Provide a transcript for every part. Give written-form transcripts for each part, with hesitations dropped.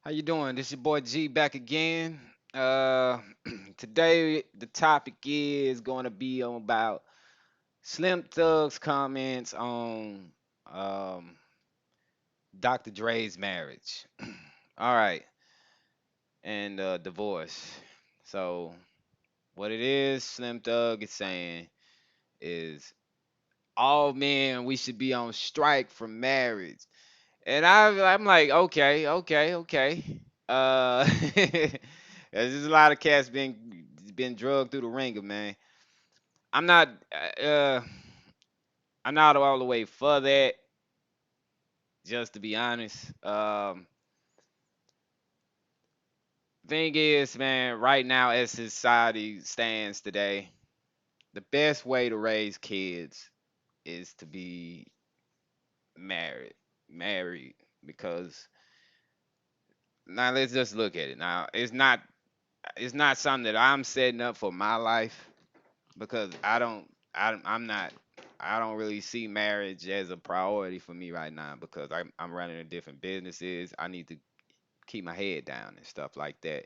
How you doing? This your boy G back again. Uh, Today the topic is going to be on about Slim Thug's comments on um, Dr. Dre's marriage. All right, and divorce. So what it is, Slim Thug is saying is all men we should be on strike for marriage. And I'm like, okay, okay, okay. There's just a lot of cats been drugged through the ringer, man. I'm not, uh, I'm not all the way for that. Just to be honest, thing is, man, right now as society stands today, the best way to raise kids is to be married, married, because now let's just look at it. Now it's not something that I'm setting up for my life because I'm not I don't really see marriage as a priority for me right now because I'm running a different businesses. I need to keep my head down and stuff like that.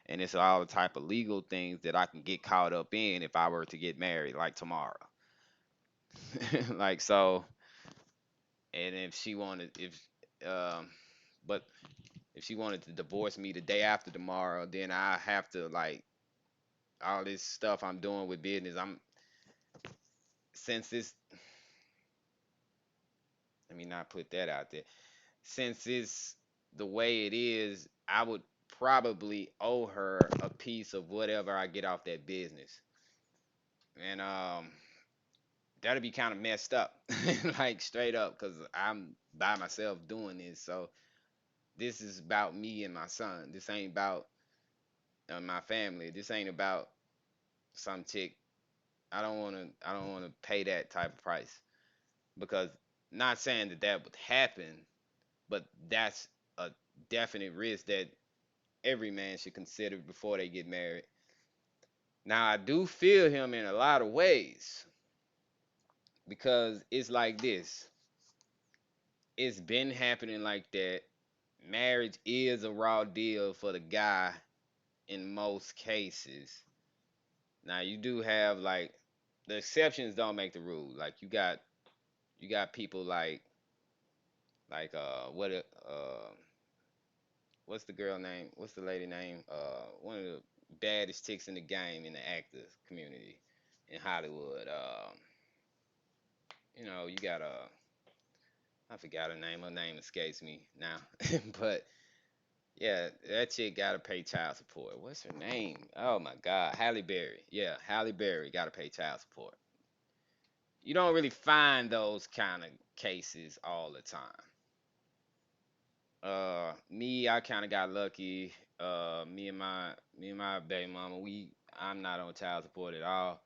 And it's all the type of legal things that I can get caught up in if I were to get married like tomorrow. Like so, and if she wanted if but if she wanted to divorce me the day after tomorrow, then I have to like all this stuff I'm doing with business. I'm since this let me not put that out there. Since it's the way it is, I would probably owe her a piece of whatever I get off that business. And that'd be kind of messed up. Like straight up cuz I'm by myself doing this. So this is about me and my son. This ain't about my family. This ain't about some chick. I don't want to pay that type of price because not saying that that would happen, but that's a definite risk that every man should consider before they get married. Now, I do feel him in a lot of ways because it's like this. It's been happening like that. Marriage is a raw deal for the guy in most cases. Now, you do have like the exceptions don't make the rule. Like you got people like what's the girl name? What's the lady name? One of the baddest chicks in the game in the actor community in Hollywood. You got I forgot her name. Her name escapes me now, but yeah, that chick gotta pay child support. What's her name? Oh my God, Halle Berry. Yeah, Halle Berry gotta pay child support. You don't really find those kind of cases all the time. Me, I kind of got lucky. Me and my baby mama, I'm not on child support at all.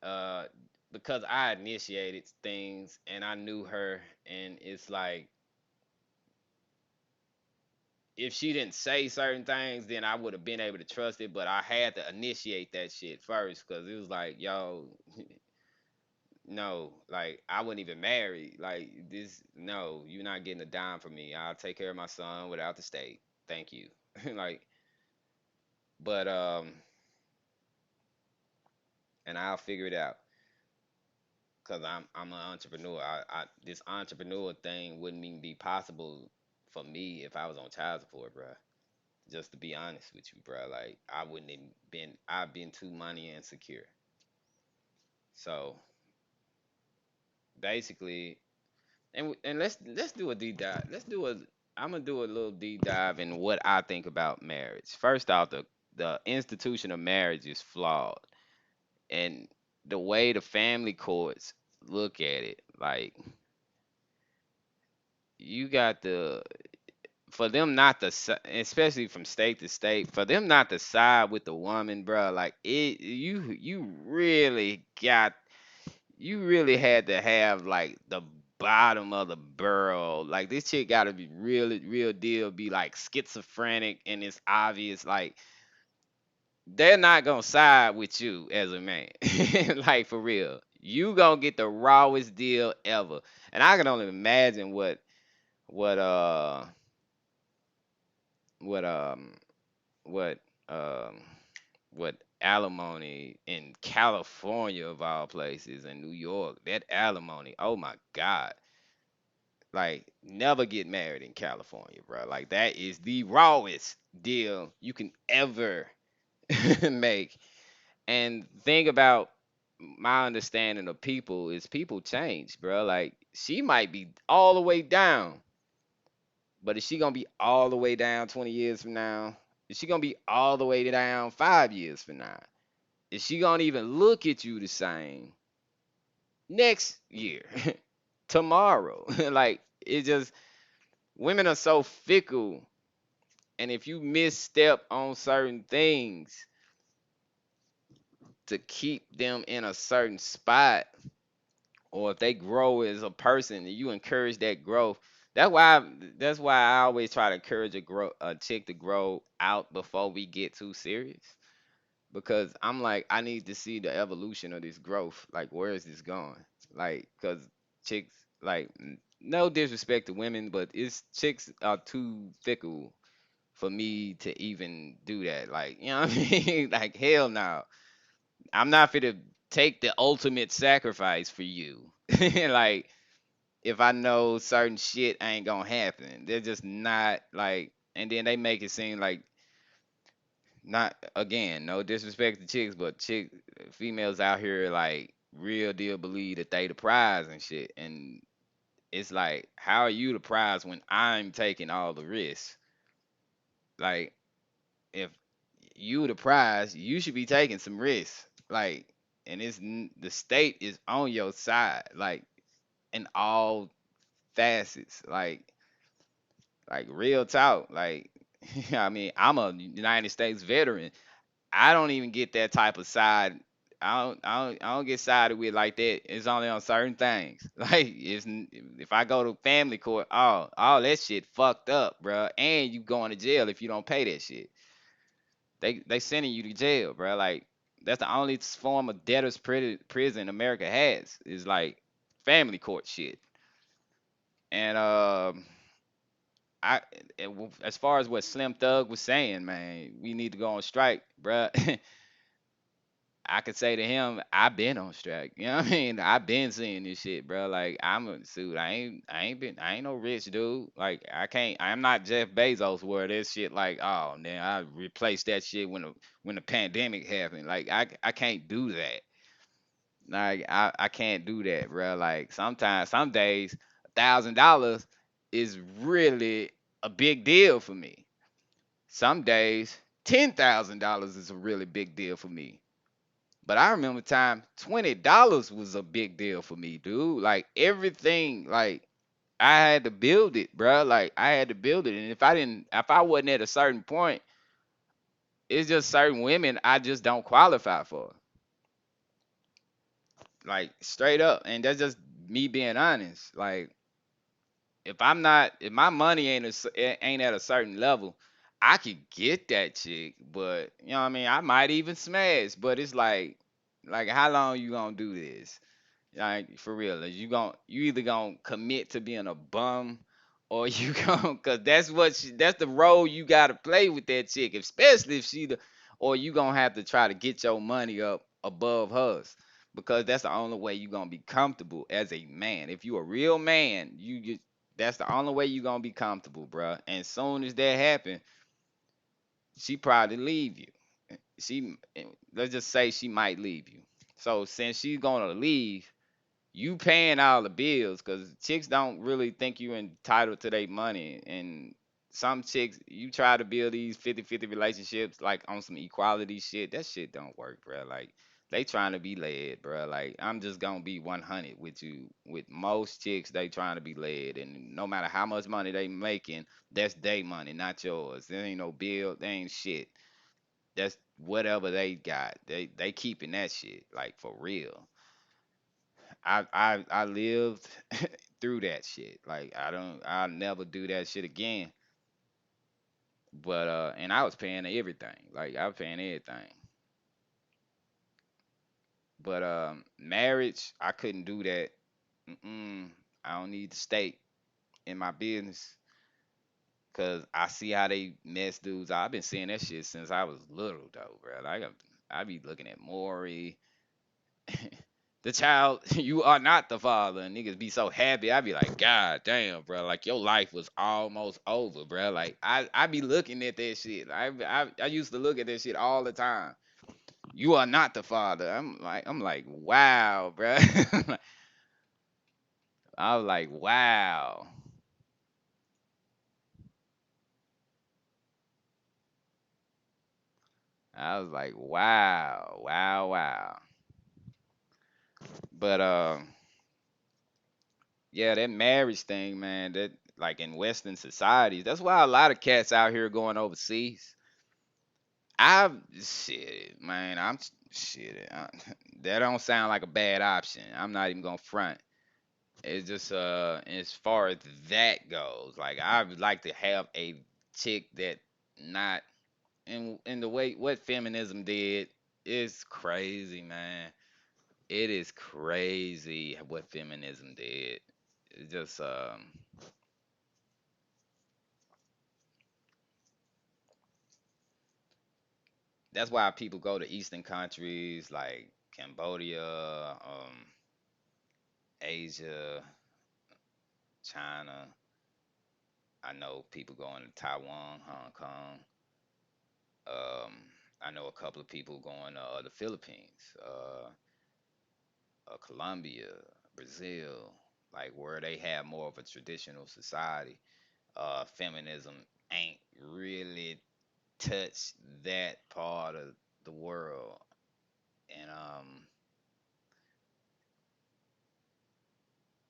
Uh, because I initiated things and I knew her, and it's like if she didn't say certain things, then I would have been able to trust it. But I had to initiate that shit first because it was like, yo, no, like I wasn't even married. Like this, no, you're not getting a dime from me. I'll take care of my son without the state. Thank you. Like, but and I'll figure it out because I'm an entrepreneur. This entrepreneur thing wouldn't even be possible for me if I was on child support, bro. Just to be honest with you, bro. Like I wouldn't even been. I've been too money insecure. So basically, and let's do a deep dive. Let's do a. I'm gonna do a little deep dive in what I think about marriage. First off, the institution of marriage is flawed, and the way the family courts look at it, like you got the for them not to especially from state to state for them not to side with the woman, bro. Like you really had to have like the bottom of the barrel. Like this chick got to be really real deal, be like schizophrenic, and it's obvious. Like they're not gonna side with you as a man, like for real. You gonna get the rawest deal ever, and I can only imagine what what what um what alimony in California of all places in New York, that alimony, oh my God. Like never get married in California, bro. Like that is the rawest deal you can ever make. And thing about my understanding of people is people change, bro. Like she might be all the way down, but is she gonna be all the way down 20 years from now? Is she gonna be all the way down 5 years from now? Is she gonna even look at you the same next year, tomorrow? Like it just women are so fickle, and if you misstep on certain things to keep them in a certain spot, or if they grow as a person and you encourage that growth, that's why that's why I always try to encourage a chick to grow out before we get too serious. Because I'm like, I need to see the evolution of this growth. Like, where is this going? Like, cause chicks, like, no disrespect to women, but it's chicks are too fickle for me to even do that. Like, you know what I mean? Like, hell no. I'm not fit to take the ultimate sacrifice for you. Like, if I know certain shit ain't gonna happen, they're just not like. And then they make it seem like not again, no disrespect to chicks, but females out here like real deal believe that they the prize and shit. And it's like, how are you the prize when I'm taking all the risks? Like, if you the prize, you should be taking some risks. Like, and the state is on your side, like in all facets. Like real talk. Like, I mean, I'm a United States veteran. I don't even get that type of side. I don't get sided with like that. It's only on certain things. Like if I go to family court, all that shit fucked up, bro. And you going to jail if you don't pay that shit. They sending you to jail, bro. Like that's the only form of debtor's prison America has is like family court shit. And I as far as what Slim Thug was saying, man, we need to go on strike, bro. I could say to him, I've been on strike. You know what I mean? I've been seeing this shit, bro. Like I'm a suit. I ain't no rich dude. Like I'm not Jeff Bezos where this shit like, oh man, I replaced that shit when the pandemic happened. Like I can't do that. Like I can't do that, bro. Like sometimes some days $1,000 is really a big deal for me. Some days $10,000 is a really big deal for me. But I remember time $20 was a big deal for me, dude. Like everything, like I had to build it, bro. Like I had to build it, and if I wasn't at a certain point, it's just certain women I just don't qualify for, like straight up. And that's just me being honest. Like if my money ain't at a certain level, I could get that chick, but you know what I mean. I might even smash, but it's like how long you gonna do this? Like for real, you either gonna commit to being a bum or you gonna cause that's the role you gotta play with that chick, especially if or you gonna have to try to get your money up above hers because that's the only way you gonna be comfortable as a man. If you a real man, that's the only way you gonna be comfortable, bruh. And soon as that happen, she probably leave you. She let's just say she might leave you. So since she's gonna leave, you paying all the bills because chicks don't really think you entitled to their money. And some chicks, you try to build these 50-50 relationships like on some equality shit. That shit don't work, bro. Like they trying to be led, bro. Like I'm just gonna be 100 with you. With most chicks, they trying to be led, and no matter how much money they making, that's their money, not yours. There ain't no bill, there ain't shit. That's whatever they got. They keeping that shit like for real. I lived through that shit. Like I'll never do that shit again. But and I was paying everything. Like I was paying everything. But marriage, I couldn't do that. Mm-mm, I don't need the state in my business. Cause I see how they mess dudes. I've been seeing that shit since I was little though, bro. Like I be looking at Maury, the child. You are not the father, and niggas be so happy. I be like, God damn, bro. Like your life was almost over, bro. Like I be looking at that shit. I used to look at that shit all the time. You are not the father. I'm like, wow, bro. I was like, wow. I was like, wow, wow, wow. But yeah, that marriage thing, man, that like in Western societies, that's why a lot of cats out here going overseas. I shit, man, I'm shit. That don't sound like a bad option. I'm not even gonna front. It's just as far as that goes, like I would like to have a chick that not in the way what feminism did is crazy, man. It is crazy what feminism did. It just that's why people go to Eastern countries like Cambodia, Asia, China. I know people going to Taiwan, Hong Kong. Um, I know a couple of people going to the Philippines, Colombia, Brazil, like where they have more of a traditional society. Feminism ain't really touched that part of the world, and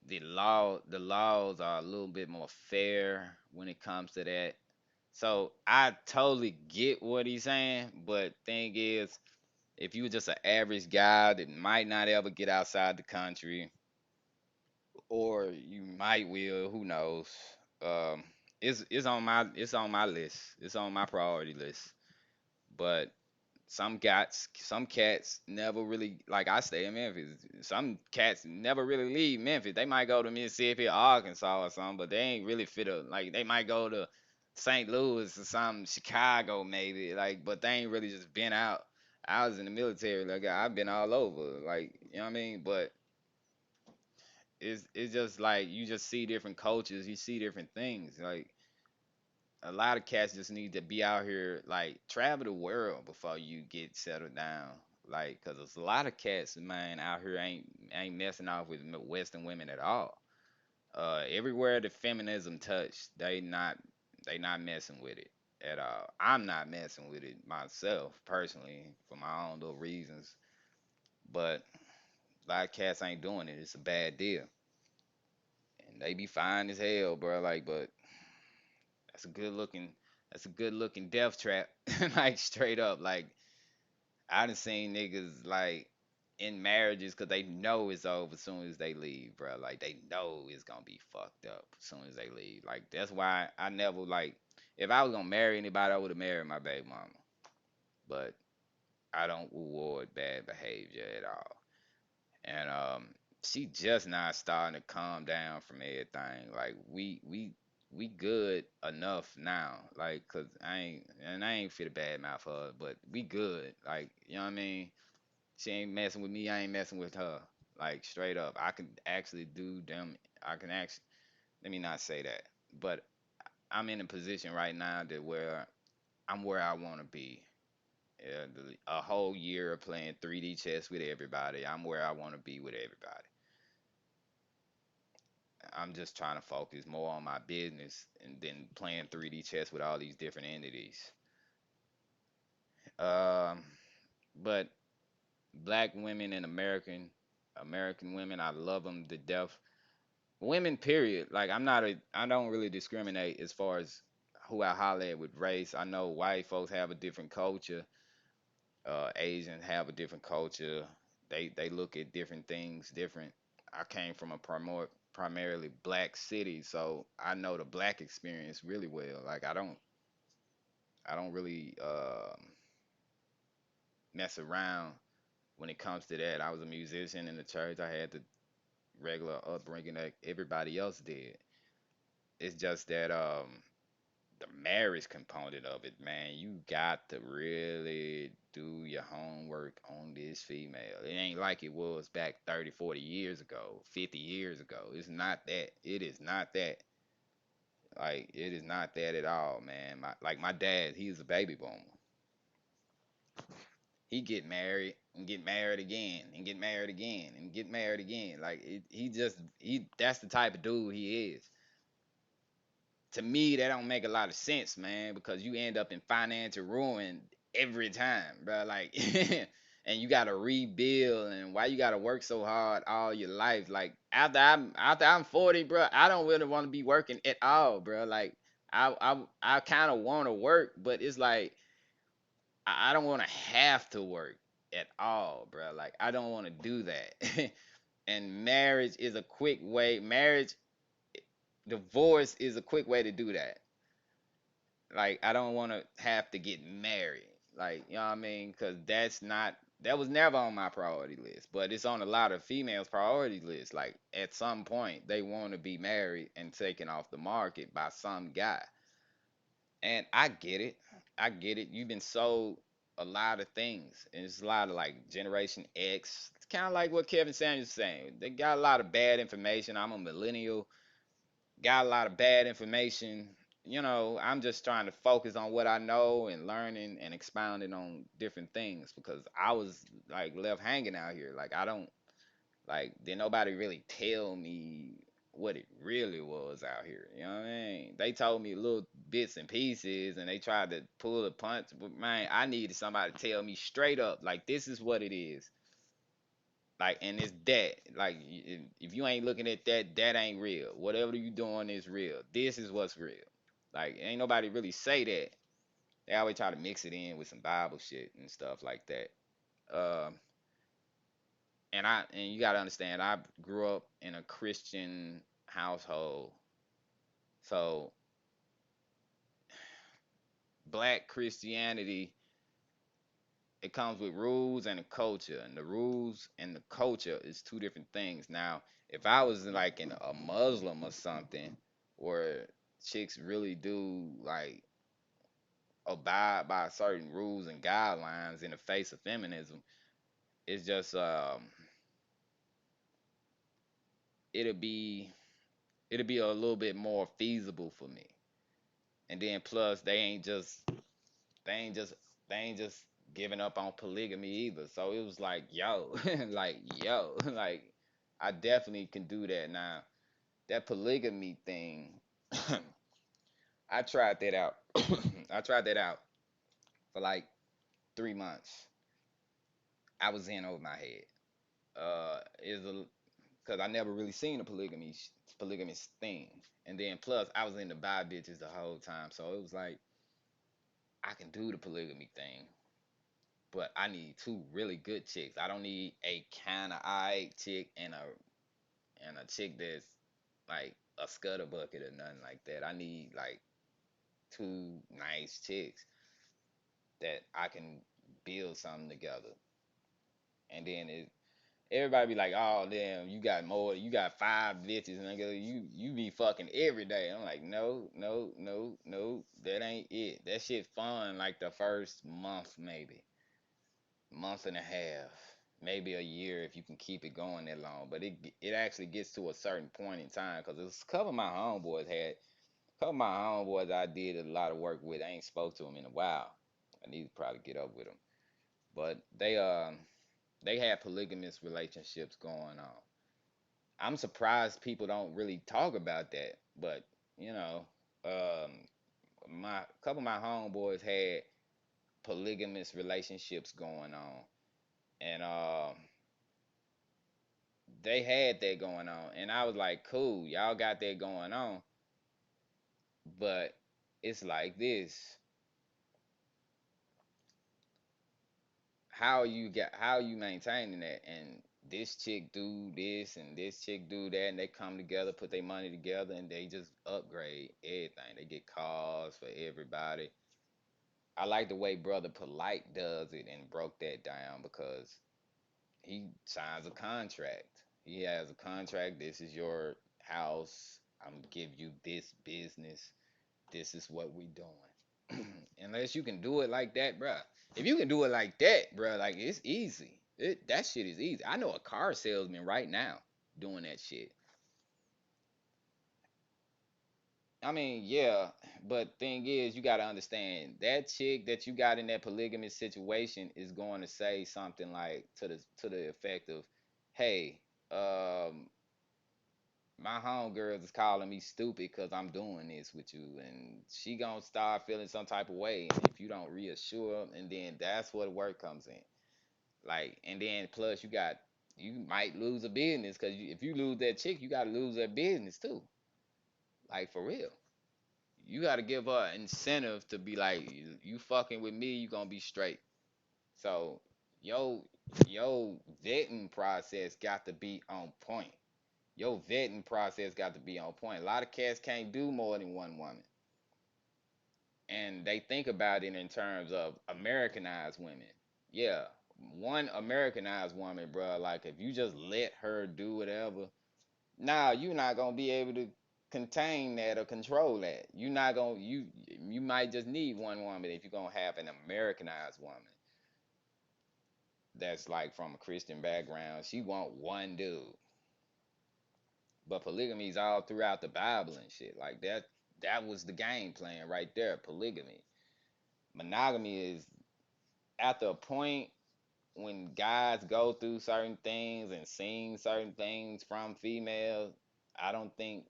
the laws are a little bit more fair when it comes to that. So I totally get what he's saying, but thing is, if you were just an average guy that might not ever get outside the country, or you might will, who knows? Um, it's on my list. It's on my priority list. But some cats never really like I stay in Memphis. Some cats never really leave Memphis. They might go to Mississippi or Arkansas or something, but they ain't really fit up. Like they might go to St. Louis or some Chicago maybe. Like, but they ain't really just been out. I was in the military, like I've been all over. Like, you know what I mean? But it's just like you just see different cultures, you see different things. Like a lot of cats just need to be out here, like travel the world before you get settled down. Like, cause there's a lot of cats, man, out here ain't messing off with Western women at all. Everywhere the feminism touched, they not messing with it at all. I'm not messing with it myself personally for my own little reasons, but a lot of cats ain't doing it. It's a bad deal, and they be fine as hell, bro. Like, but that's a good looking. That's a good looking death trap. Like straight up. Like I done seen niggas like in marriages because they know it's over as soon as they leave, bro. Like they know it's gonna be fucked up as soon as they leave. Like that's why I never like. If I was gonna marry anybody, I would have married my baby mama. But I don't reward bad behavior at all. And she just not starting to calm down from everything. Like we good enough now. Like, cause I ain't fit a bad mouth for her, but we good. Like, you know what I mean? She ain't messing with me, I ain't messing with her. Like straight up. I can actually do them. I can actually, let me not say that. But I'm in a position right now that where I'm where I wanna be. Yeah, a whole year of playing 3D chess with everybody. I'm where I want to be with everybody. I'm just trying to focus more on my business and then playing 3D chess with all these different entities. Um, but black women and American women, I love them to death. Women, period. Like I don't really discriminate as far as who I holler at with race. I know white folks have a different culture. Asians have a different culture. They look at different things different. I came from a primarily black city, so I know the black experience really well. Like I don't really mess around when it comes to that. I was a musician in the church. I had the regular upbringing that everybody else did. It's just that marriage component of it, man, you got to really do your homework on this female. It ain't like it was back 30, 40 years ago, 50 years ago. It's not that. It is not that. Like, it is not that at all, man. My dad, he's a baby boomer. He get married and get married again and get married again and get married again. Like, he that's the type of dude he is. To me, that don't make a lot of sense, man, because you end up in financial ruin every time, bro. Like, and you gotta rebuild, and why you gotta work so hard all your life? Like, after I'm 40, bro, I don't really want to be working at all, bro. Like, I kind of want to work, but it's like I don't want to have to work at all, bro. Like, I don't want to do that. And marriage is a quick way. Divorce is a quick way to do that. Like, I don't want to have to get married. Like, you know what I mean? Because that was never on my priority list, but it's on a lot of females' priority list. Like, at some point, they want to be married and taken off the market by some guy. And I get it. I get it. You've been sold a lot of things, and it's a lot of like Generation X. It's kind of like what Kevin Samuels is saying. They got a lot of bad information. I'm a millennial, got a lot of bad information. I'm just trying to focus on what I know and learning and expounding on different things because I was like left hanging out here. Like, I don't like did nobody really tell me what it really was out here. You know what I mean? They told me little bits and pieces and they tried to pull a punch, but man, I needed somebody to tell me straight up, like, this is what it is. Like, and it's that. Like, if you ain't looking at that, that ain't real. Whatever you doing is real. This is what's real. Like, ain't nobody really say that. They always try to mix it in with some Bible shit and stuff like that. Um, and you gotta understand, I grew up in a Christian household, so black Christianity, it comes with rules and a culture, and the rules and the culture is two different things. Now, if I was like in a Muslim or something, where chicks really do like abide by certain rules and guidelines in the face of feminism, it's just it'll be it'll be a little bit more feasible for me. And then plus they ain't just they ain't just giving up on polygamy either. So it was like, yo, like, yo, like, I definitely can do that now. That polygamy thing, I tried that out. I tried that out for like 3 months. I was in over my head. Is a because I never really seen a polygamous thing. And then plus I was in the bi bitches the whole time. So it was like I can do the polygamy thing, but I need two really good chicks. I don't need a kind of eye chick and a chick that's like a scuttle bucket or nothing like that. I need like two nice chicks that I can build something together. And then everybody be like, "Oh damn, you got more. You got five bitches." And I go, "You be fucking every day." I'm like, "No, no, no, no. That ain't it. That shit fun like the first month maybe, month and a half, maybe a year if you can keep it going that long. But it actually gets to a certain point in time because it's a couple of my homeboys had a couple of my homeboys I did a lot of work with. I ain't spoke to them in a while. I need to probably get up with them. But they had polygamous relationships going on. I'm surprised people don't really talk about that. But you know, um, my a couple of my homeboys had polygamous relationships going on, and they had that going on, and I was like, cool, y'all got that going on, but it's like this. How are you maintaining that? And this chick do this and this chick do that, and they come together, put their money together, and they just upgrade everything. They get cars for everybody. I like the way Brother Polite does it and broke that down because he signs a contract. He has a contract. This is your house. I'm gonna give you this business. this is what we doing. Unless you can do it like that, bruh. If you can do it like that, bruh, like it's easy. That shit is easy. I know a car salesman right now doing that shit. I mean, yeah, but thing is, you gotta understand that chick that you got in that polygamous situation is going to say something like to the effect of, "Hey, um, my homegirls is calling me stupid because I'm doing this with you," and she gonna start feeling some type of way. And if you don't reassure 'em, and then that's where the work comes in. Like, and then plus you might lose a business because if you lose that chick, you gotta lose that business too. Like for real. You got to give her incentive to be like, you fucking with me, you gonna be straight. So yo yo vetting process got to be on point. Your vetting process got to be on point. A lot of cats can't do more than one woman, and they think about it in terms of Americanized women. Yeah, one Americanized woman, bro. Like if you just let her do whatever, now you're not gonna be able to contain that or control that. You're not gonna you might just need one woman if you're gonna have an Americanized woman that's like from a Christian background. She want one dude. But polygamy is all throughout the Bible and shit. Like that was the game plan right there, polygamy. Monogamy is after a point when guys go through certain things and seeing certain things from females, I don't think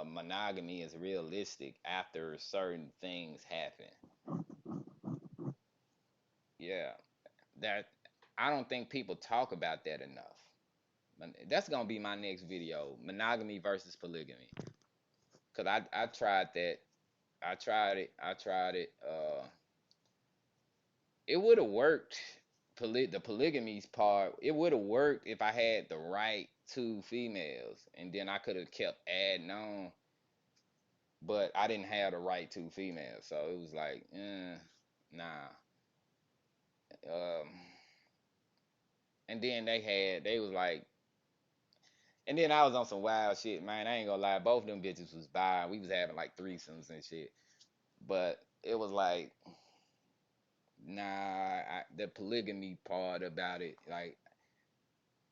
monogamy is realistic after certain things happen. Yeah, that I don't think people talk about that enough. That's gonna be my next video: monogamy versus polygamy. Cause I tried that. I tried it. I tried it. It would have worked. The polygamy's part, it would have worked if I had the right two females, and then I could have kept adding on. But I didn't have the right two females, so it was like, nah. Um, and then they was like, and then I was on some wild shit, man. I ain't gonna lie, both of them bitches was bi. We was having like threesomes and shit, but it was like, nah. The polygamy part about it, like,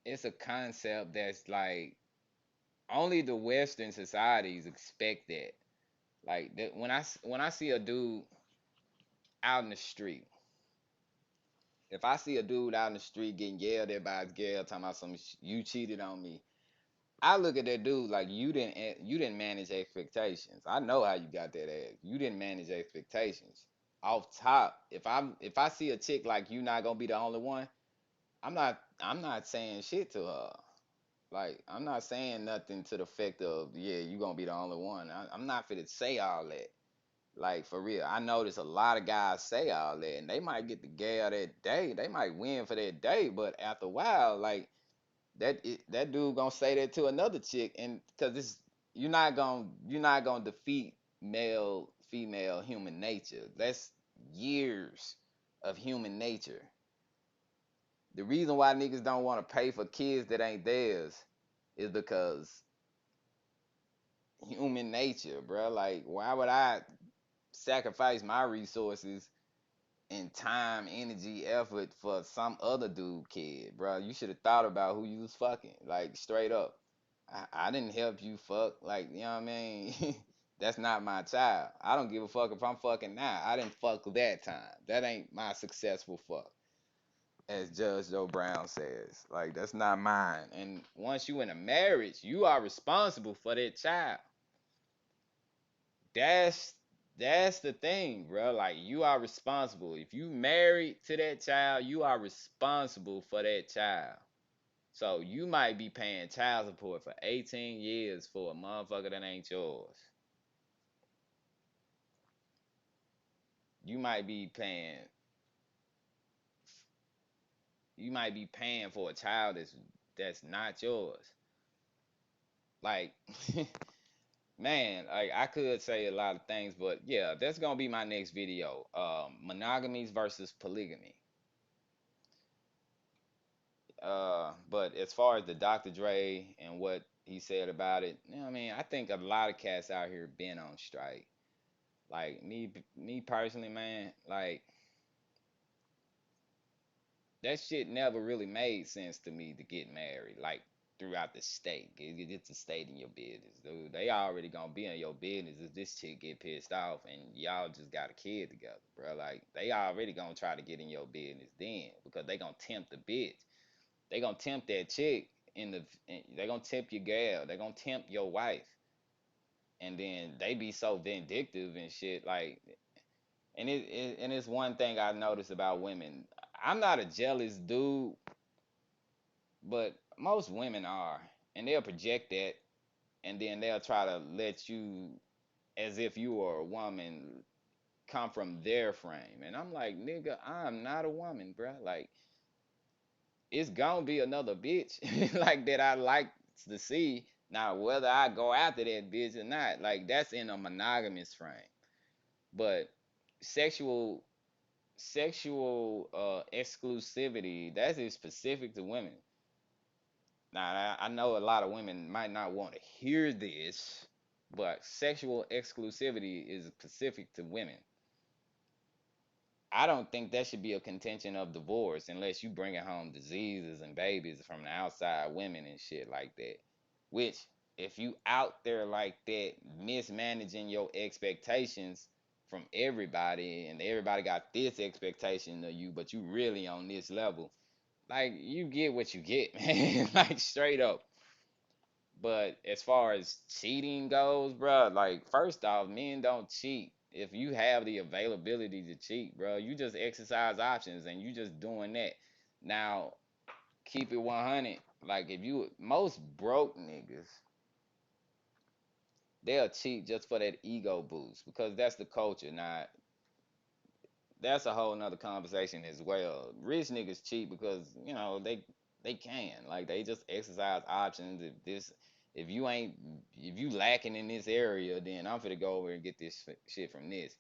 it's a concept that's like only the Western societies expect that. Like that when I see a dude out in the street, if I see a dude out in the street getting yelled at by his girl talking about some you cheated on me, I look at that dude like you didn't manage expectations. I know how you got that ass. You didn't manage expectations. Off top, if I see a chick like you not gonna be the only one, I'm not saying shit to her. Like I'm not saying nothing to the effect of yeah you gonna be the only one. I'm not fit to say all that. Like for real, I notice a lot of guys say all that, and they might get the gal that day. They might win for that day, but after a while, like that dude gonna say that to another chick, and because it's you're not gonna defeat male female human nature. That's years of human nature. The reason why niggas don't want to pay for kids that ain't theirs is because human nature, bro. Like, why would I sacrifice my resources and time, energy, effort for some other dude kid, bro? You should have thought about who you was fucking, like straight up. I didn't help you fuck, like you know what I mean. That's not my child. I don't give a fuck if I'm fucking now. I didn't fuck that time. That ain't my successful fuck, as Judge Joe Brown says. Like that's not mine. And once you in a marriage, you are responsible for that child. That's that's the thing, bro. Like you are responsible. If you married to that child, you are responsible for that child. So you might be paying child support for 18 years for a motherfucker that ain't yours. You might be paying you might be paying for a child that's not yours. Like man, like I could say a lot of things, but yeah, that's gonna be my next video. Monogamies versus polygamy. But as far as the Dr. Dre and what he said about it, you know what I mean, I think a lot of cats out here been on strike. Like me personally, man, like that shit never really made sense to me to get married. Like throughout the state, it's a state in your business, dude. They already gonna be in your business if this chick get pissed off and y'all just got a kid together, bro. Like they already gonna try to get in your business then because they gonna tempt the bitch. They gonna tempt that chick they gonna tempt your gal. They gonna tempt your wife, and then they be so vindictive and shit. Like, and it's one thing I noticed about women. I'm not a jealous dude, but most women are, and they'll project that, and then they'll try to let you, as if you were a woman, come from their frame. And I'm like, nigga, I'm not a woman, bruh. Like, it's gonna be another bitch like that I like to see. Now, whether I go after that bitch or not, like that's in a monogamous frame. But sexual exclusivity, that is specific to women. Now, I know a lot of women might not want to hear this, but sexual exclusivity is specific to women. I don't think that should be a contention of divorce unless you bringing home diseases and babies from the outside women and shit like that. Which, if you out there like that, mismanaging your expectations from everybody, and everybody got this expectation of you, but you really on this level, like you get what you get, man. Like straight up. But as far as cheating goes, bro, like first off, men don't cheat. If you have the availability to cheat, bro, you just exercise options and you just doing that. Now, keep it 100. Like if you most broke niggas, they'll cheat just for that ego boost because that's the culture. Now, that's a whole nother conversation as well. Rich niggas cheat because they can, like they just exercise options. If you ain't if you lacking in this area, then I'm finna go over and get this shit from this.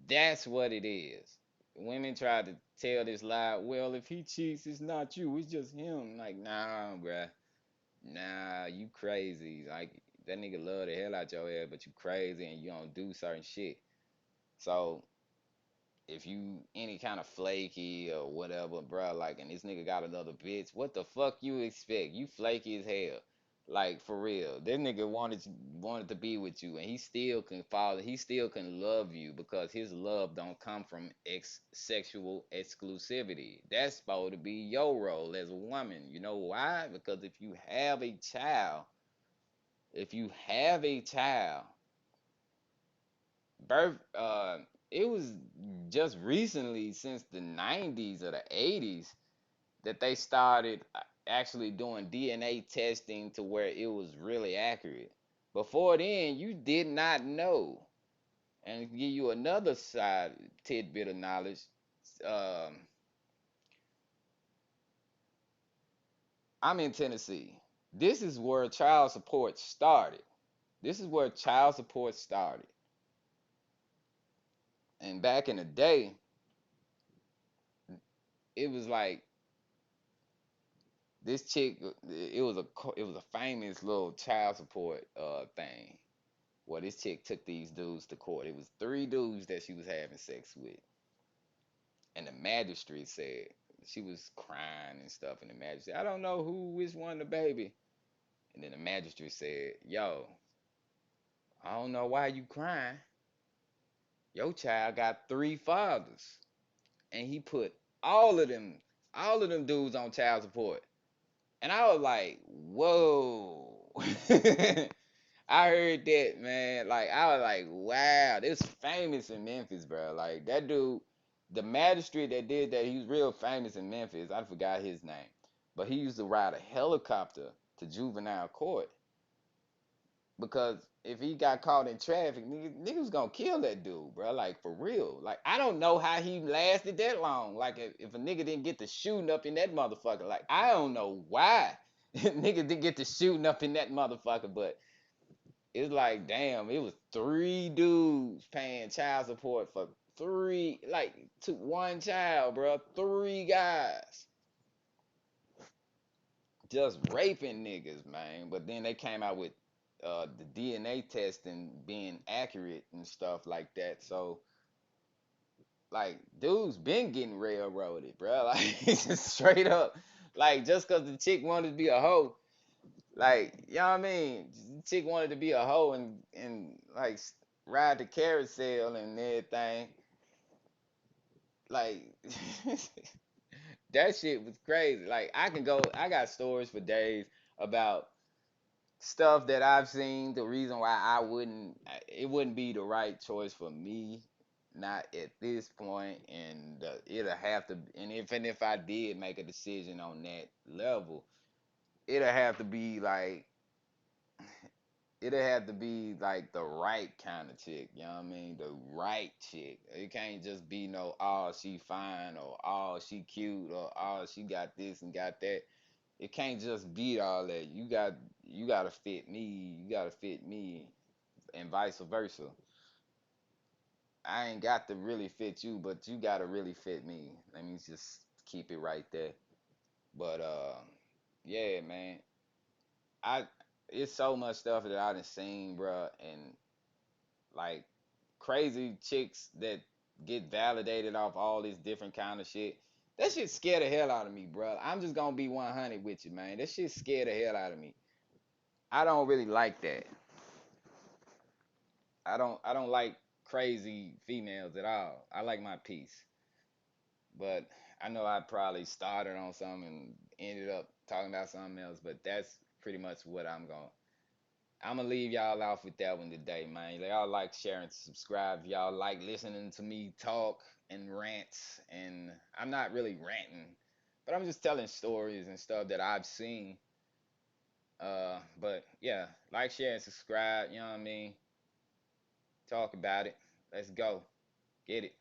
That's what it is. Women try to tell this lie. Well, if he cheats, it's not you. It's just him. Like, nah, bruh. Nah, you crazy. Like that nigga love the hell out your head, but you crazy and you don't do certain shit. So if you any kind of flaky or whatever, bro, like, and this nigga got another bitch, what the fuck you expect? You flaky as hell, like for real. This nigga wanted to be with you, and he still can fall. He still can love you because his love don't come from sexual exclusivity. That's supposed to be your role as a woman. You know why? Because if you have a child, birth it was just recently since the 90s or the 80s that they started actually doing DNA testing to where it was really accurate. Before then, you did not know. And to give you another side tidbit of knowledge, um, I'm in Tennessee. This is where child support started. This is where child support started. And back in the day, it was like this chick, it was a famous little child support thing where this chick took these dudes to court. It was three dudes that she was having sex with, and the magistrate said she was crying and stuff, and the magistrate, I don't know which one the baby, and then the magistrate said, "Yo, I don't know why you crying. Your child got three fathers," and he put all of them, all of them dudes on child support. And I was like, whoa. I heard that, man. Like, I was like, wow, this famous in Memphis, bro. Like, that dude, the magistrate that did that, he was real famous in Memphis. I forgot his name. But he used to ride a helicopter to juvenile court because if he got caught in traffic, nigga was gonna kill that dude, bro. Like, for real. Like, I don't know how he lasted that long. Like, if a nigga didn't get to shooting up in that motherfucker, like, I don't know why nigga didn't get to shooting up in that motherfucker, but it's like, damn, it was three dudes paying child support for three, like, to one child, bro. Three guys just raping niggas, man. But then they came out with the DNA testing being accurate and stuff like that. So like dudes been getting railroaded, bro. Like just straight up. Like just cause the chick wanted to be a hoe, like you know what I mean. The chick wanted to be a hoe and like ride the carousel and everything. Like that shit was crazy. Like I got stories for days about stuff that I've seen. The reason why it wouldn't be the right choice for me, not at this point, and it'll have to. And if I did make a decision on that level, it'll have to be like the right kind of chick. You know what I mean? The right chick. It can't just be no oh she fine or oh she cute or oh she got this and got that. It can't just be all that. You gotta fit me. You gotta fit me, and vice versa. I ain't got to really fit you, but you gotta really fit me. Let me just keep it right there. But yeah, man. I It's so much stuff that I done seen, bruh, and like crazy chicks that get validated off all this different kind of shit. That shit scared the hell out of me, bruh. I'm just gonna be 100 with you, man. That shit scared the hell out of me. I don't really like that. I don't like crazy females at all. I like my peace. But I know I probably started on something and ended up talking about something else, but that's pretty much what I'm gonna leave y'all off with that one today, man. Y'all like, share, and subscribe. Y'all like listening to me talk and rant, and I'm not really ranting, but I'm just telling stories and stuff that I've seen. But yeah, like, share, and subscribe. You know what I mean? Talk about it. Let's go. Get it.